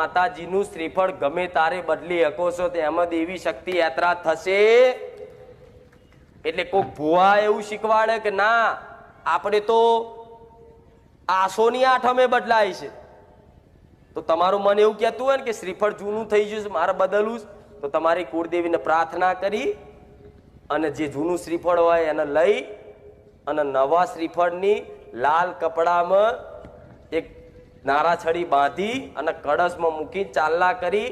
માતાજીનું શ્રીફળ ગમે તારે બદલી શકો છો, તેમાં દેવી શક્તિ યાત્રા થશે. એટલે કોઈક ભુવા એવું શીખવાડે કે ના આપણે તો આસોની આઠમે બદલાય છે, તો તમારું મન એવું કહેતું હોય ને કે શ્રીફળ જૂનું થઈ ગયું છે, મારે બદલવું, તો તમારી કુળદેવીને પ્રાર્થના કરી અને જે જૂનું શ્રીફળ હોય એને લઈ અને નવા શ્રીફળની લાલ કપડામાં એક નારાછડી બાંધી અને કળશમાં મૂકી ચાલના કરી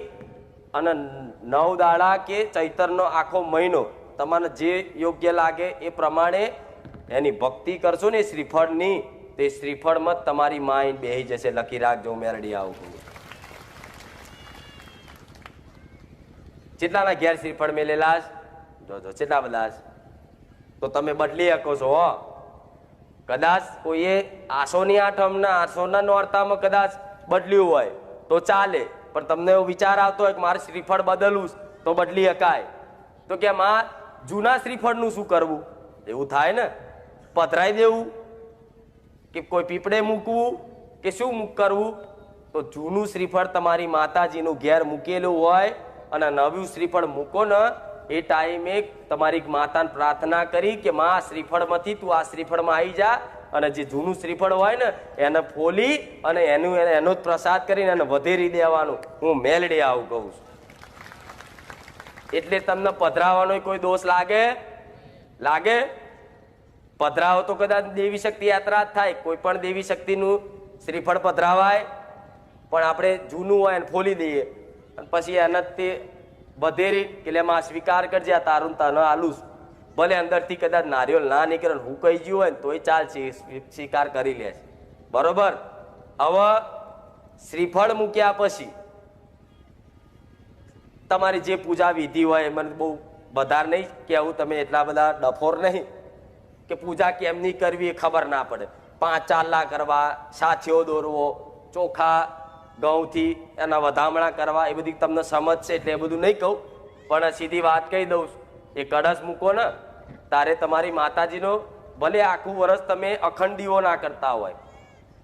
અને 9 દાડા કે ચૈતરનો આખો મહિનો તમને જે યોગ્ય લાગે એ પ્રમાણે એની ભક્તિ કરશો ને શ્રીફળની, તે શ્રીફળમાં તમારી માઇન્ડ બેહી જશે. લખી રાખજો, મેરડી આવું. કેટલાના ઘેર શ્રીફળ મેલેલા જોજો, કેટલા બધા તો તમે બદલી શકો છો. હો કદાચ કોઈએ આસોની આઠમના આસોના નોરતામાં કદાચ બદલ્યું હોય તો ચાલે, પણ તમને એવો વિચાર આવતો હોય કે મારે શ્રીફળ બદલવું તો બદલી શકાય. તો કે માં જૂના શ્રીફળનું શું કરવું? એવું થાય ને, પધરાઈ દેવું કે કોઈ પીપળે મૂકવું કે શું કરવું? તો જૂનું શ્રીફળ તમારી માતાજીનું ઘેર મૂકેલું હોય અને નવું શ્રીફળ મૂકો ને એ ટાઈમે તમારી માતાને પ્રાર્થના કરી કે માં શ્રીફળમાંથી તું આ શ્રીફળમાં આવી જા, અને જે જૂનું શ્રીફળ હોય ને એને ફોલી અને એનો જ પ્રસાદ કરીને એને વધેરી દેવાનું. હું મેલડી આવું કહું છું. એટલે તમને પધરાવાનો કોઈ દોષ લાગે? પધરાવો તો કદાચ દેવી શક્તિ યાત્રા જ થાય, કોઈ પણ દેવી શક્તિનું શ્રીફળ પધરાવાય, પણ આપણે જૂનું હોય એને ફોલી દઈએ અને પછી એને તે વધેરી એટલે એમાં સ્વીકાર કરજે, આ તારું તને આલું, ભલે અંદરથી કદાચ નારિયેળ ના નીકળે હું કહી ગયું હોય ને તોય ચાલશે, સ્વીકાર કરી લે છે. બરોબર. હવે શ્રીફળ મૂક્યા પછી તમારી જે પૂજા વિધિ હોય, મને બહુ વધારે નહીં કહેવું, તમે એટલા બધા ડફોર નહીં કે પૂજા કેમની કરવી એ ખબર ના પડે. 5 ચાલા કરવા, સાથીઓ દોરવો, ચોખા ઘઉંથી એના વધામણા કરવા, એ બધી તમને સમજ છે એટલે એ બધું નહીં કહું, પણ સીધી વાત કહી દઉં. એ કળશ મૂકો ને તારે તમારી માતાજીનો ભલે આખું વર્ષ તમે અખંડ દીવો ના કરતા હોય,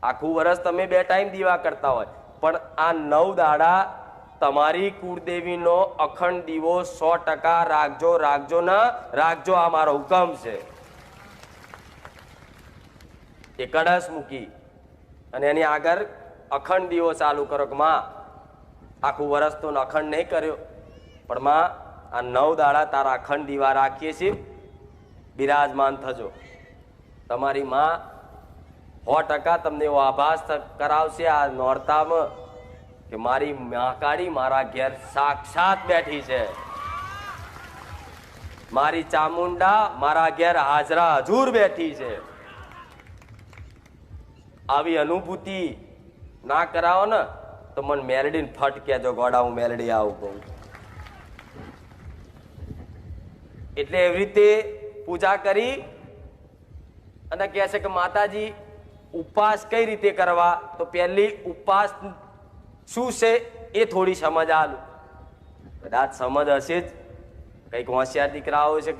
આખું વર્ષ તમે 2 ટાઈમ દીવા કરતા હોય, પણ આ 9 દાડા તમારી કુળદેવીનો અખંડ દીવો 100% રાખજો ને રાખજો, આ મારો હુકમ છે. એ કળશ મૂકી અને એની આગળ અખંડ દીવો ચાલુ કરો કે માં આખું વર્ષ તો અખંડ નહીં કર્યો, પણ માં આ 9 દાડા તારા અખંડ દીવા રાખીએ છીએ, બિરાજમાન થજો. તમારી માં 100% તમને એવો આભાસ કરાવશે આ નોરતામાં કે મારી મહાકાળી મારા ઘેર સાક્ષાત બેઠી છે, મારી ચામુંડા મારા ઘેર હાજરા હજુર બેઠી છે. આવી અનુભૂતિ ના કરાવો ને તો મને મેલડીને ફટ કહેજો, ગોડા હું મેલડી આવું કહું. એટલે એવી રીતે પૂજા કરી અને કહે છે કે માતાજી ઉપવાસ કઈ રીતે કરવા? તો પહેલી ઉપવાસ શું છે એ થોડી સમજ આલું. કદાચ સમજ હશે જ, કંઈક હોશિયાર દીકરાઓ છે,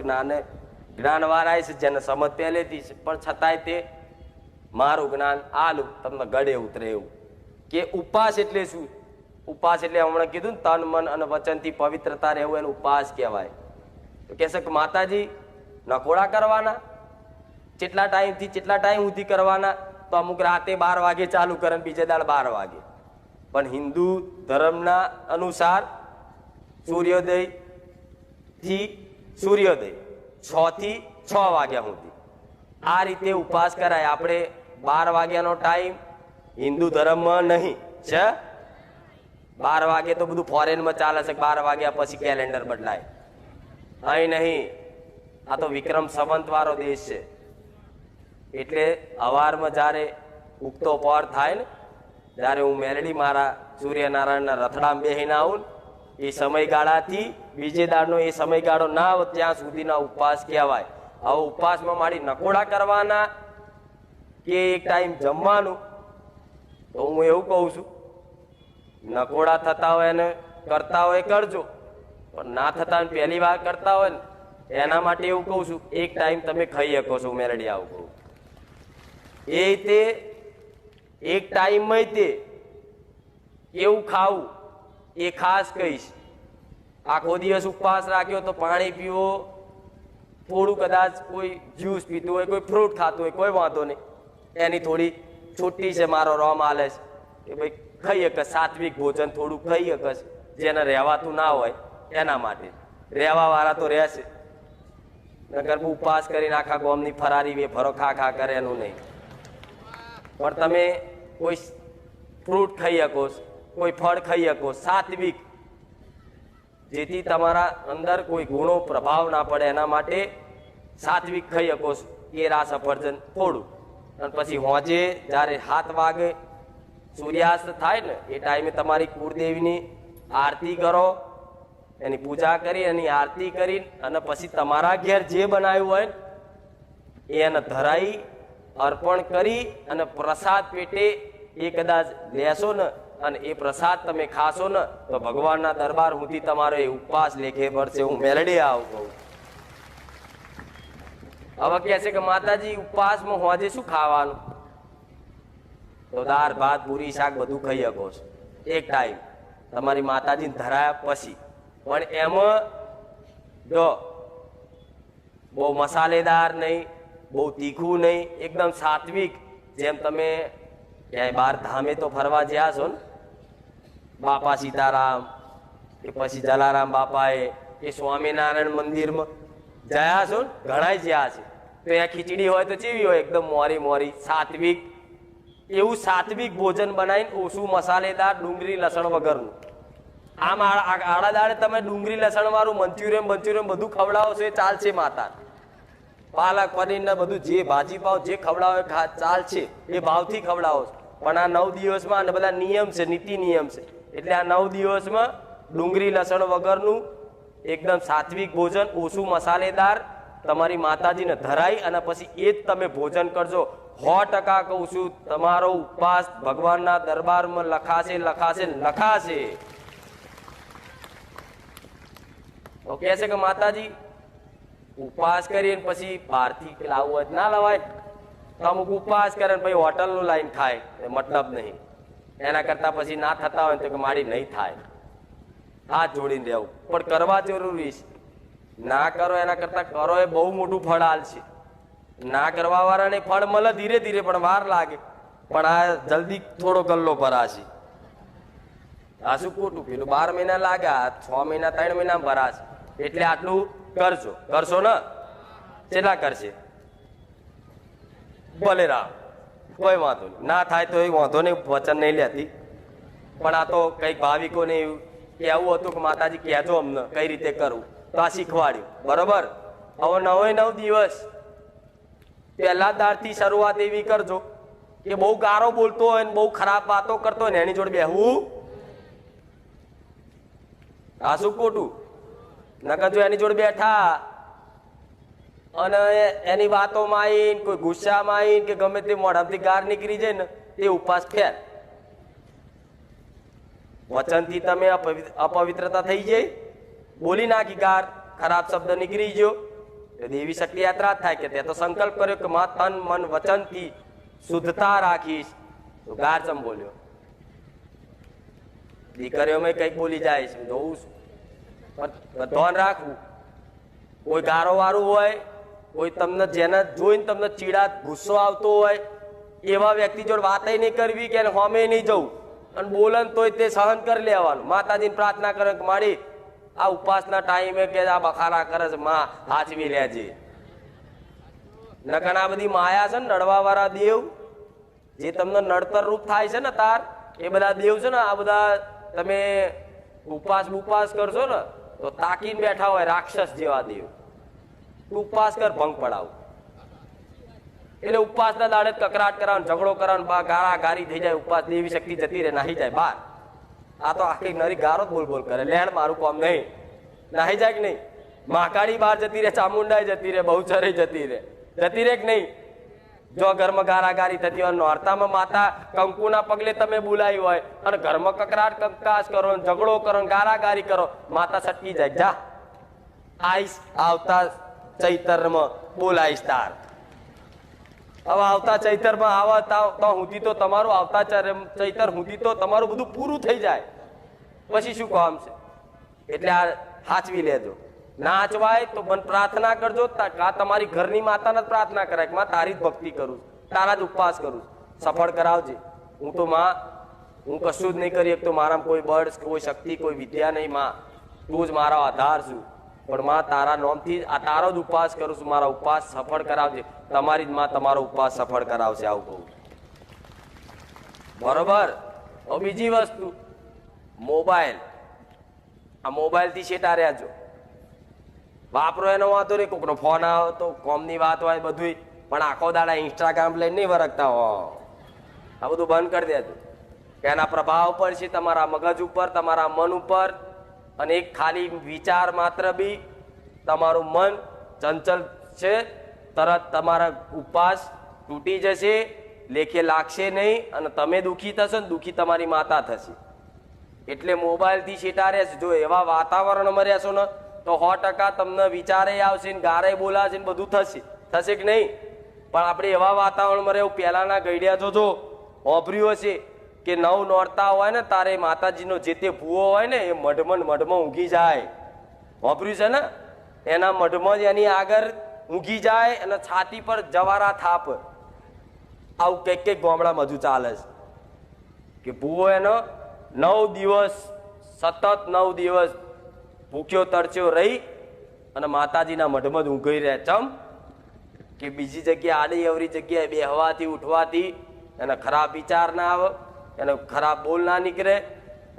જ્ઞાનવાળા છે જેને સમજ પહેલેથી છે, પણ છતાંય તે મારું જ્ઞાન આલું તમને ગળે ઉતરે એવું કે ઉપવાસ એટલે શું? ઉપવાસ એટલે હમણાં કીધું ને તન મન અને વચનથી પવિત્રતા રહેવું, એનો ઉપવાસ કહેવાય. તો કહેશે કે માતાજી નકોડા કરવાના, કેટલા ટાઈમથી કેટલા ટાઈમ સુધી કરવાના? તો અમુક રાતે 12 વાગે ચાલુ કરે ને બીજે દાડ 12 વાગે, પણ હિન્દુ ધર્મના અનુસાર સૂર્યોદય 6 થી 6 વાગ્યા સુધી આ રીતે ઉપવાસ કરાય. આપણે 12 વાગ્યાનો ટાઈમ હિન્દુ ધર્મમાં નહીં છે. 12 વાગે તો બધું ફોરેનમાં ચાલે છે, 12 વાગ્યા પછી કેલેન્ડર બદલાય. અહીં નહીં, આ તો વિક્રમ સંવંત વાળો દેશ છે. એટલે અવારમાં જયારે ઉગતો પહોર થાય ને, જયારે હું મેલડી મારા સૂર્યનારાયણના રથડામાં બેહીને આવું, એ સમયગાળાથી બીજે દાડનો એ સમયગાળો ના આવે ત્યાં સુધીના ઉપવાસ કહેવાય. હવે ઉપવાસમાં મારી નકોડા કરવાના કે એક ટાઈમ જમવાનું? તો હું એવું કહું છું, નકોડા થતા હોય ને કરતા હોય કરજો, પણ ના થતા પહેલી વાર કરતા હોય ને એના માટે એવું કહું છું, એક ટાઈમ તમે ખાઈ શકો છો. મેરડી આવું કહું એ તે એક ટાઈમમાં તે એવું ખાવું એ ખાસ કહીશ. આખો દિવસ ઉપવાસ રાખ્યો તો પાણી પીવો, થોડું કદાચ કોઈ જ્યુસ પીતું હોય, કોઈ ફ્રૂટ ખાતું હોય, કોઈ વાંધો નહીં. એની થોડી છૂટી છે, મારો રોમ હાલે છે કે ભાઈ ખાઈ શકે સાત્વિક ભોજન, થોડું ખાઈ શકે. જેને રહેવાતું ના હોય એના માટે. રહેવા વાળા તો રહેશે, નકર ઉપવાસ કરીને આખા ગામની ફરારી વેફરો ખા ખા કરે એનું નહીં. પણ તમે કોઈ ફ્રૂટ ખાઈ શકો, કોઈ ફળ ખાઈ શકો સાત્વિક, જેથી તમારા અંદર કોઈ ગુણો પ્રભાવ ના પડે એના માટે સાત્વિક ખાઈ શકો. કેળા, સફરજન થોડું. અને પછી હોજે જ્યારે 7 વાગે સૂર્યાસ્ત થાય ને એ ટાઈમે તમારી કુળદેવીની આરતી કરો, એની પૂજા કરી, એની આરતી કરી અને પછી તમારા ઘેર જે બનાવ્યું હોય એને ધરાઈ અર્પણ કરી અને પ્રસાદ પેટે એ કદાચ લેશો ને અને એ પ્રસાદ તમે ખાશો ને તો ભગવાનના દરબાર સુધી તમારો એ ઉપવાસ લેખે પડશે. હું મેલડી આવું કહું. હવે કહે છે કે માતાજી ઉપવાસમાં હોજે શું ખાવાનું? તો દાળ ભાત પૂરી શાક બધું ખાઈ શકો છો એક ટાઈમ તમારી માતાજીને ધરાયા પછી. પણ એમાં જો બહુ મસાલેદાર નહીં, બહુ તીખું નહીં, એકદમ સાત્વિક. જેમ તમે ક્યાંય બહાર ધામે તો ફરવા જ્યા છો ને, બાપા સીતારામ કે પછી જલારામ બાપાએ કે સ્વામિનારાયણ મંદિરમાં જયા છો ને, ઘણા જ્યાં છે. તો ત્યાં ખીચડી હોય તો કેવી હોય? એકદમ મોરી મોરી સાત્વિક. એવું સાત્વિક ભોજન બનાવીને ઓછું મસાલેદાર, ડુંગળી લસણ વગરનું. આમ આડા દાડે તમે ડુંગળી લસણ વાળું મંચુરિયન બધું ખવડાવો છો એ ચાલશે માતા. પાલક પનીર ને બધું જે ભાજી પાવ જે ખવડાવો ચાલશે, એ ભાવથી ખવડાવો. પણ આ 9 દિવસમાં અને બધા નિયમ છે, નીતિ નિયમ છે. એટલે આ 9 દિવસમાં ડુંગળી લસણ વગરનું એકદમ સાત્વિક ભોજન, ઓછું મસાલેદાર, તમારી માતાજીને ધરાઈ અને પછી એ જ તમે ભોજન કરજો. 100% કહું છું, તમારો ઉપવાસ ભગવાનના દરબારમાં લખાશે લખાશે લખાશે. તો કહે છે કે માતાજી ઉપવાસ કરીને પછી બહારથી લાવવું હોય ના લવાય. અમુક ઉપવાસ કરે પછી હોટલનું લાઈન ખાય, મતલબ નહીં. એના કરતા પછી ના થતા હોય તો કે મારી નહીં થાય, હાથ જોડીને રહેવું. પણ કરવા જરૂરી છે. ના કરો એના કરતા કરો એ બહુ મોટું ફળ આલશે. ના કરવા વાળાને ફળ મળે ધીરે ધીરે, પણ વાર લાગે. પણ આ જલ્દી થોડો ગલ્લો ભરાશે. આ શું ખોટું? પેલું 12 મહિના લાગે, 6 મહિના 3 મહિના ભરાશે. એટલે આટલું કરજો. કરશો ને? કેટલા કરશે? ભલે રામ, કોઈ વાંધો નહીં. ના થાય તો એ વાંધો નહીં, વચન નહીં લેતી. પણ આ તો કઈક ભાવિકોને કહેવું હતું કે માતાજી કહેજો અમને કઈ રીતે કરવું, તો આ શીખવાડ્યું. બરોબર? હવે 9 દિવસ પહેલા દાડથી શરૂઆત એવી કરજો કે બહુ ગારો બોલતો હોય ને બહુ ખરાબ વાતો કરતો હોય ને એની જોડે બેહવું. આ શું ખોટું? નકર જો એની જોડે બેઠા અને એની વાતોમાં આવીને કોઈ ગુસ્સામાં આવીને કે ગમે તે મોઢામાંથી ગાર નીકળી જાય ને તે ઉપવાસ ફેર. વચનથી તમે અપવિત્રતા થઈ જાય, બોલી નાખી ગાર, ખરાબ શબ્દ નીકળી ગયો, દેવી શક્તિ યાત્રા થાય કે તે તો સંકલ્પ કર્યો કે મા તન મન વચનથી શુદ્ધતા રાખીશ, તો ગાર ચમ બોલ્યો. દીકરીઓમાં કઈક બોલી જાય છે, જોઉં છું. ધ્યાન રાખવું. કોઈ ગારો વાળું હોય, કોઈ તમને જેને જોઈને તમને ચીડા ગુસ્સો આવતો હોય એવા વ્યક્તિ જોડે વાત નહીં કરવી કે હોમે નહીં જવું. અને બોલન તોય તે સહન કરી લેવાનું. માતાજીને પ્રાર્થના કરે કે મારી આ ઉપવાસના ટાઈમે કે આ બખારા કરે છે, માં હાચવી લેજે. નકર આ બધી માયા છે ને, નડવા વાળા દેવ જે તમને નડતર રૂપ થાય છે ને તાર, એ બધા દેવ છે ને, આ બધા તમે ઉપવાસ કરશો ને તો તાકીને બેઠા હોય રાક્ષસ જેવા દેવ. ઉપવાસ કર, ભંગ પડાવું. એટલે ઉપવાસના દાડે કકરાટ કરવાનું, ઝઘડો કરવાનો, ગારા ગારી થઈ જાય. ઉપવાસ દેવી શક્તિ જતી રહે, નાહી જાય બહાર. આ તો આખી નરી ગારો જ બોલ કરે. લેણ મારું કામ નહીં. નાહી જાય કે નહીં? મહાકાળી બહાર જતી રહે, ચામુંડા જતી રહે, બહુચરી જતી રહે કે નહીં? જો ઘરમાં ગારાગારી થતી હોય, નોરતામાં માતા કંકુના પગલે તમે બોલાવી હોય અને ઘરમાં કકરાટ કંકાસ કરો, ઝઘડો કરો, ગારાગારી કરો, માતા સટકી જાય. જા આઈશ, આવતા ચૈતરમાં બોલાઈશ તાર. હવે આવતા ચૈતરમાં આવતા તો સુધી તો તમારું આવતા ચૈતર સુધી તો તમારું બધું પૂરું થઈ જાય. પછી શું કામ છે? એટલે આ સાચવી લેજો. નાચવાય તો મને પ્રાર્થના કરજો, કા તમારી ઘરની માતાને પ્રાર્થના કરાય, માં તારી જ ભક્તિ કરું, તારા જ ઉપવાસ કરું, સફળ કરાવજે. હું તો માં, હું કશું જ નહીં કરી શકતો, મારામાં કોઈ બળ, કોઈ શક્તિ, કોઈ વિદ્યા નહીં. માં તું જ મારો આધાર છું, પણ માં તારા નામથી આ તારો જ ઉપવાસ કરું છું, મારા ઉપવાસ સફળ કરાવજે. તમારી જ માં તમારો ઉપવાસ સફળ કરાવશે. આવું કહું બરોબર. હવે બીજી વસ્તુ, મોબાઈલ. આ મોબાઈલ થી શેટા રહ્યા છો, વાપરો એનો વાંધો નહીં, કોકનો ફોન આવે તો કોમની વાત હોય બધું, પણ આખો દાડા ઇન્સ્ટાગ્રામ લઈને નહીં વરખતા હો. આ બધું બંધ કરી દેજો. એના પ્રભાવ પડશે તમારા મગજ ઉપર, તમારા મન ઉપર, અને એક ખાલી વિચાર માત્ર બી તમારું મન ચંચલ છે, તરત તમારા ઉપવાસ તૂટી જશે, લેખે લાગશે નહીં, અને તમે દુઃખી થશો ને દુઃખી તમારી માતા થશે. એટલે મોબાઈલથી શેટા રહેશે. જો એવા વાતાવરણમાં રહેશો ને તો 100% તમને વિચારે આવશે ને ગારે બોલાશે ને બધું થશે. થશે કે નહીં? પણ આપણે એવા વાતાવરણમાં રહેવું. પહેલાના ગઈડિયા જોજો, વાપર્યું હશે કે નવ નોરતા હોય ને તારે માતાજીનો જે તે ભૂવો હોય ને એ મઢમાં ઊંઘી જાય. વાપર્યું છે ને? એના મઢમાં જ એની આગળ ઊંઘી જાય અને છાતી પર જવારા થાપ. આવું કઈક ગામડામાં હજુ ચાલે છે કે ભૂવો એનો 9 દિવસ સતત 9 દિવસ ભૂખ્યો તરસ્યો રહી અને માતાજીના મઢમાં જ ઊંઘી રહે. ચમ કે બીજી જગ્યાએ આડી અવરી જગ્યાએ બેહવાથી ઉઠવાથી એને ખરાબ વિચાર ના આવે, એને ખરાબ બોલ ના નીકળે,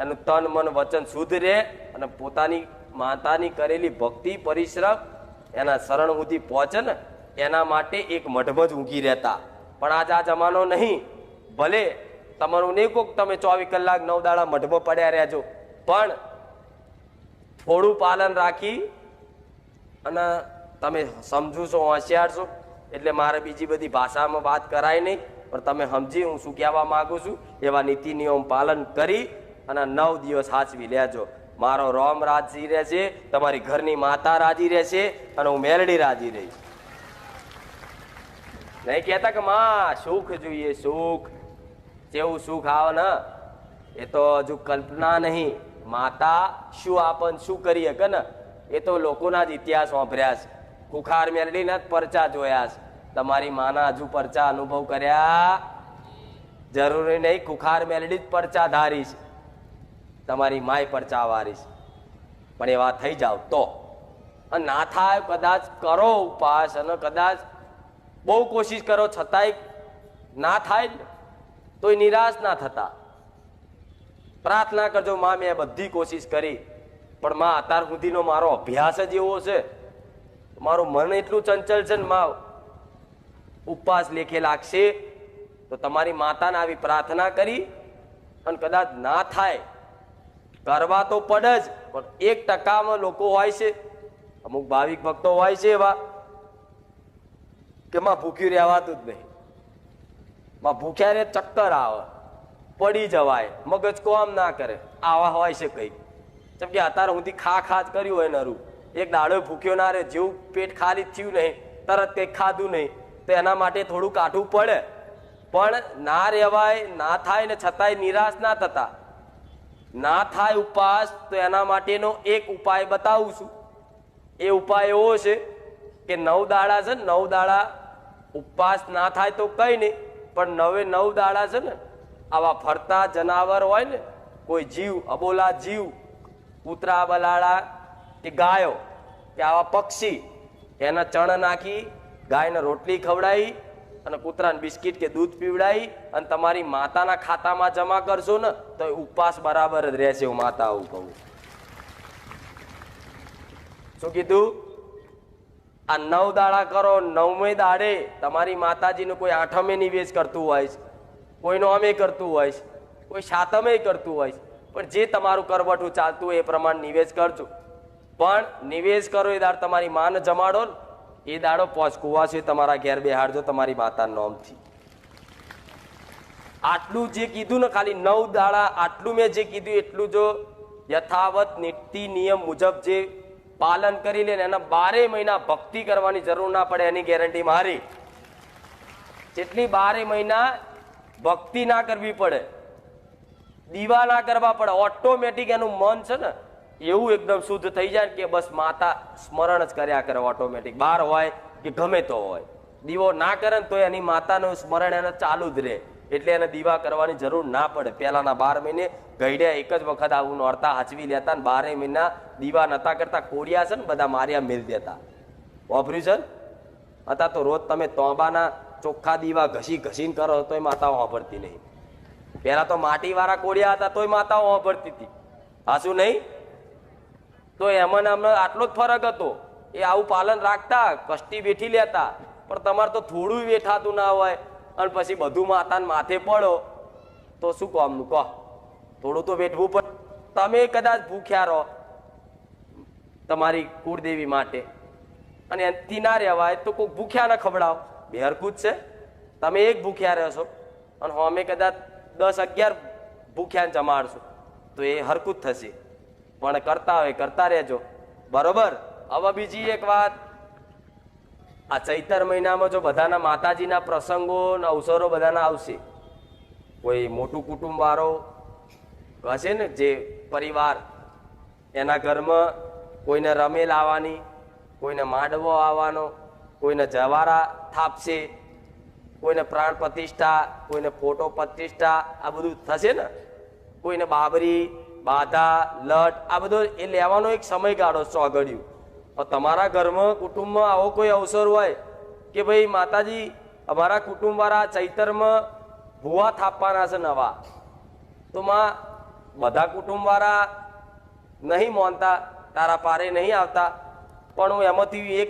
એનું તન મન વચન શુદ્ધ રહે, અને પોતાની માતાની કરેલી ભક્તિ પરિશ્રમ એના શરણ સુધી પહોંચે ને એના માટે એક મઢમાં જ ઊંઘી રહેતા. પણ આજ આ જમાનો નહીં. ભલે તમારું નહીં કોક તમે 24 કલાક 9 દાડા મઢમાં પડ્યા રહેજો, પણ થોડું પાલન રાખી અને તમે સમજુ છો, હોશિયાર છો, એટલે મારે બીજી બધી ભાષામાં વાત કરાય નહીં, પણ તમે સમજી હું શું કહેવા માંગુ છું એવા નીતિ નિયમ પાલન કરી અને 9 દિવસ સાચવી લેજો. મારો રોમ રાજી રહેશે, તમારી ઘરની માતા રાજી રહેશે, અને હું મેલડી રાજી રહીશ. નહીં કહેતા કે માં સુખ જોઈએ, સુખ. જેવું સુખ આવે ને એ તો હજુ કલ્પના નહીં. માતા શું આપન શું કરી શકે ને એ તો લોકોના જ ઇતિહાસ વાપર્યા છે. કુખાર મેલડીના જ પરચા જોયા છે. તમારી માના હજુ પરચા અનુભવ કર્યા જરૂરી નહીં. કુખાર મેલડી જ પરચા ધારી છે, તમારી માય પરચા વારી છે. પણ એવા થઈ જાવ તો, અને ના થાય કદાચ કરો ઉપવાસ, અને કદાચ બહુ કોશિશ કરો છતાંય ના થાય તો નિરાશ ના થતા. પ્રાર્થના કરજો, માં મેં બધી કોશિશ કરી પણ માં અત્યાર સુધીનો મારો અભ્યાસ જ એવો છે, મારું મન એટલું ચંચલ છે ને માં ઉપવાસ લેખે લાગશે. તો તમારી માતાને આવી પ્રાર્થના કરી અને કદાચ ના થાય, કરવા તો પડે જ, પણ 1% લોકો હોય છે, અમુક ભાવિક ભક્તો હોય છે એવા કે માં ભૂખ્યું રહેવાતું જ નહીં. માં ભૂખ્યા રે ચક્કર આવે, પડી જવાય, મગજ કોમ ના કરે, આવા હોય છે કઈ. જેમ કે અત્યારે સુધી ખા જ કર્યું હોય નરું, એક દાડો ભૂખ્યો ના રહે, જેવું પેટ ખાલી થયું નહીં તરત કંઈક ખાધું નહીં, તો એના માટે થોડું કાઢવું પડે. પણ ના રહેવાય, ના થાય ને છતાંય નિરાશ ના થતા. ના થાય ઉપવાસ તો એના માટેનો એક ઉપાય બતાવું છું. એ ઉપાય એવો છે કે 9 દાડા છે, 9 દાડા ઉપવાસ ના થાય તો કઈ નહીં, પણ 9 દાડા છે ને આવા ફરતા જનાવર હોય ને, કોઈ જીવ, અબોલા જીવ, કૂતરા બલાડા કે ગાયો કે આવા પક્ષી, એના ચણ નાખી ગાયને રોટલી ખવડાવી અને કૂતરાને બિસ્કિટ કે દૂધ પીવડાવી અને તમારી માતાના ખાતામાં જમા કરશો ને તો ઉપવાસ બરાબર જ રહેશે. હું માતા આવું કહું. શું કીધું? આ 9 દાડા કરો, 9મે દાડે તમારી માતાજીનું કોઈ 8મે નિવેશ કરતું હોય છે, કોઈ નોમે કરતું હોય છે, કોઈ 7મે કરતું હોય છે, પણ જે તમારું કરવટું ચાલતું હોય એ પ્રમાણે નિવેશ કરજો. પણ નિવેશ કરો એ દાડ તમારી માને જમાડો ને એ દાડો પોચકુવા છે તમારા ઘેર બેહાડજો તમારી માતાના નામથી. આટલું જે કીધું ને ખાલી 9 દાડા, આટલું મેં જે કીધું એટલું જો યથાવત નીતિ નિયમ મુજબ જે પાલન કરી લે ને એના 12 મહિના ભક્તિ કરવાની જરૂર ના પડે, એની ગેરંટી મારી. જેટલી 12 મહિના ભક્તિ ના કરવી પડે દીવા ના કરવા પડે, ઓટોમેટિક એનું મન છે ને એવું એકદમ શુદ્ધ થઈ જાય કે બસ માતા સ્મરણ જ કર્યા કરે ઓટોમેટિક, બહાર હોય કે ગમે તો હોય. દીવો ના કરે ને તો એની માતાનું સ્મરણ એને ચાલુ જ રહે, એટલે એને દીવા કરવાની જરૂર ના પડે. પહેલાના 12 મહિને ગઈડ્યા એક જ વખત આવું નોરતા હાચવી લેતા ને 12 મહિના દીવા નતા કરતા. કોડિયા છે ને બધા માર્યા મેલ દેતા, વાપર્યું છે ને? અત્યારે તો રોજ તમે તોબાના ચોખ્ખા દીવા ઘસી ઘસીને કરો તોય માતાઓ વાપરતી નહીં. પેલા તો માટી વાળા કોડિયા હતા તોય માતાઓ વાપરતી હતી, હાસું નહીં? તો એમાં અમને આટલો જ ફરક હતો. એ આવું પાલન રાખતા, કષ્ટી બેઠી લેતા. પણ તમારે તો થોડું વેઠાતું ના હોય અને પછી બધું માતાને માથે પડો તો શું કામનું કહો? થોડું તો વેઠવું પડે. તમે કદાચ ભૂખ્યા રહો તમારી કુળદેવી માટે અને એનાથી ના રહેવાય તો કોઈ ભૂખ્યા ના ખવડાવો, બે હરખું જ છે. તમે એક ભૂખ્યા રહેશો અને અમે કદાચ 10-11 ભૂખ્યાને જમાડશો તો એ હરખું જ થશે. પણ કરતા હોય કરતા રહેજો, બરોબર? હવે બીજી એક વાત, આ ચૈતર મહિનામાં જો બધાના માતાજીના પ્રસંગો ને અવસરો બધાના આવશે. કોઈ મોટું કુટુંબ વાળો હશે ને જે પરિવાર, એના ઘરમાં કોઈને રમેલ આવવાની, કોઈને માંડવો આવવાનો, કોઈને જવારા થાપશે, કોઈને પ્રાણ પ્રતિષ્ઠા, કોઈને ફોટો પ્રતિષ્ઠા, આ બધું થશે ને. કોઈને બાબરી, બાધા, લટ, આ બધો એ લેવાનો એક સમયગાળો ચોગડ્યું. તમારા ઘરમાં કુટુંબમાં આવો કોઈ અવસર હોય કે ભાઈ માતાજી અમારા કુટુંબ વાળા ચૈતરમાં ભૂવા થાપવાના છે નવા, તો માં બધા કુટુંબ વાળા નહીં માનતા, તારા પારે નહીં આવતા, પણ હું એમાંથી એક